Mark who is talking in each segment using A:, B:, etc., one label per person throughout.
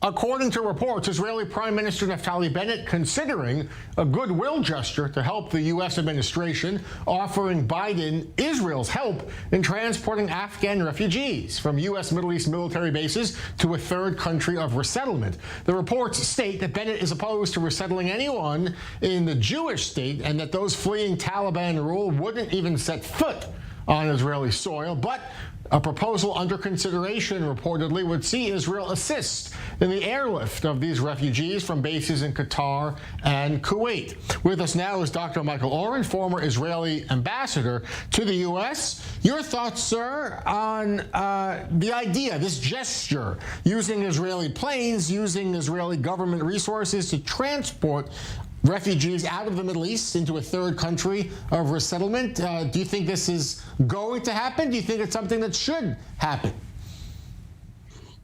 A: according to reports, Israeli Prime Minister Naftali Bennett considering a goodwill gesture to help the U.S. administration, offering Biden Israel's help in transporting Afghan refugees from U.S. Middle East military bases to a third country of resettlement. The reports state that Bennett is opposed to resettling anyone in the Jewish state and that those fleeing Taliban rule wouldn't even set foot on Israeli soil, but a proposal under consideration reportedly would see Israel assist in the airlift of these refugees from bases in Qatar and Kuwait. With us now is Dr. Michael Oren, former Israeli ambassador to the U.S. Your thoughts, sir, on the idea, this gesture, using Israeli planes, using Israeli government resources to transport refugees out of the Middle East into a third country of resettlement. Do you think this is going to happen? Do you think it's something that should happen?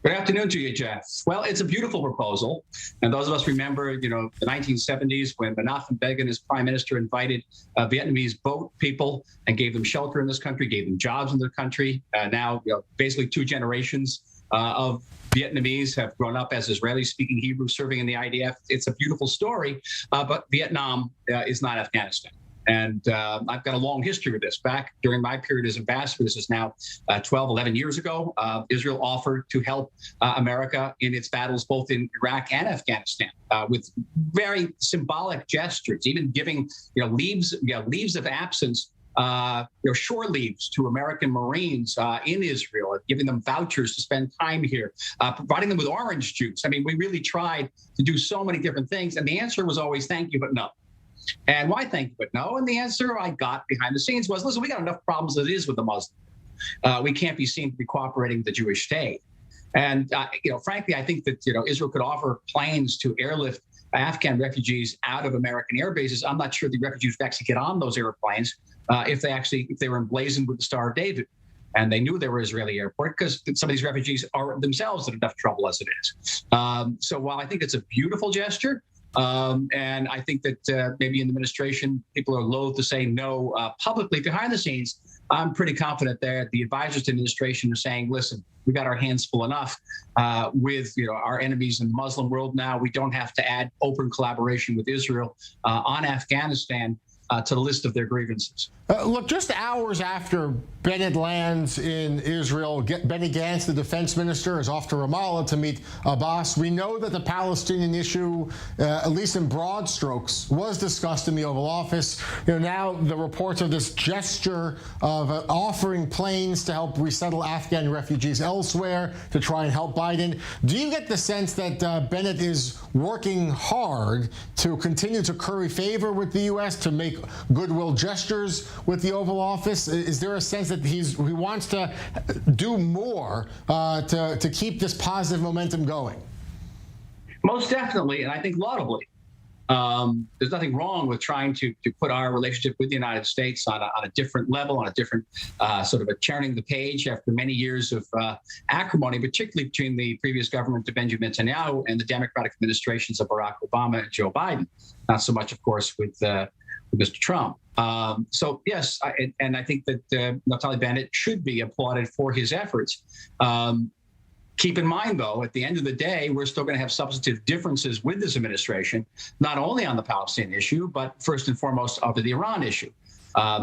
B: Good afternoon to you, Jeff. Well, it's a beautiful proposal. And those of us remember, the 1970s when Menachem Begin, as prime minister, invited Vietnamese boat people and gave them shelter in this country, gave them jobs in the country. Now, basically 2 generations of Vietnamese have grown up as Israeli-speaking Hebrew serving in the IDF. It's a beautiful story, but Vietnam is not Afghanistan. And I've got a long history with this. Back during my period as ambassador, this is now 12, 11 years ago, Israel offered to help America in its battles both in Iraq and Afghanistan with very symbolic gestures, even giving leaves of absence, shore leaves to American Marines in Israel, giving them vouchers to spend time here, providing them with orange juice. I mean, we really tried to do so many different things. And the answer was always thank you, but no. And why thank you, but no? And the answer I got behind the scenes was, listen, we got enough problems as it is with the Muslims. We can't be seen to be cooperating with the Jewish state. And, frankly, I think that, Israel could offer planes to airlift Afghan refugees out of American air bases. I'm not sure the refugees would actually get on those airplanes if they were emblazoned with the Star of David and they knew they were Israeli airport, because some of these refugees are themselves in enough trouble as it is. So while I think it's a beautiful gesture, and I think that maybe in the administration, people are loath to say no publicly behind the scenes, I'm pretty confident that the advisors to the administration are saying, listen, we got our hands full enough with our enemies in the Muslim world now. We don't have to add open collaboration with Israel on Afghanistan to the list of their grievances.
A: Look, just hours after Bennett lands in Israel, Benny Gantz, the defense minister, is off to Ramallah to meet Abbas. We know that the Palestinian issue, at least in broad strokes, was discussed in the Oval Office. Now the reports of this gesture of offering planes to help resettle Afghan refugees elsewhere to try and help Biden. Do you get the sense that Bennett is working hard to continue to curry favor with the U.S., to make goodwill gestures with the Oval Office? Is there a sense that he wants to do more to keep this positive momentum going?
B: Most definitely, and I think laudably. There's nothing wrong with trying to put our relationship with the United States on a different level, on a different sort of a turning the page after many years of acrimony, particularly between the previous government of Benjamin Netanyahu and the Democratic administrations of Barack Obama and Joe Biden. Not so much, of course, with Mr. Trump. So yes, I think that Naftali Bennett should be applauded for his efforts. Keep in mind, though, at the end of the day, we're still going to have substantive differences with this administration, not only on the Palestinian issue, but first and foremost over the Iran issue.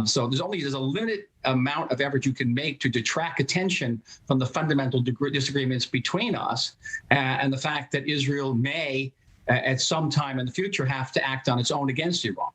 B: So there's a limited amount of effort you can make to detract attention from the fundamental disagreements between us and the fact that Israel may, at some time in the future, have to act on its own against Iran.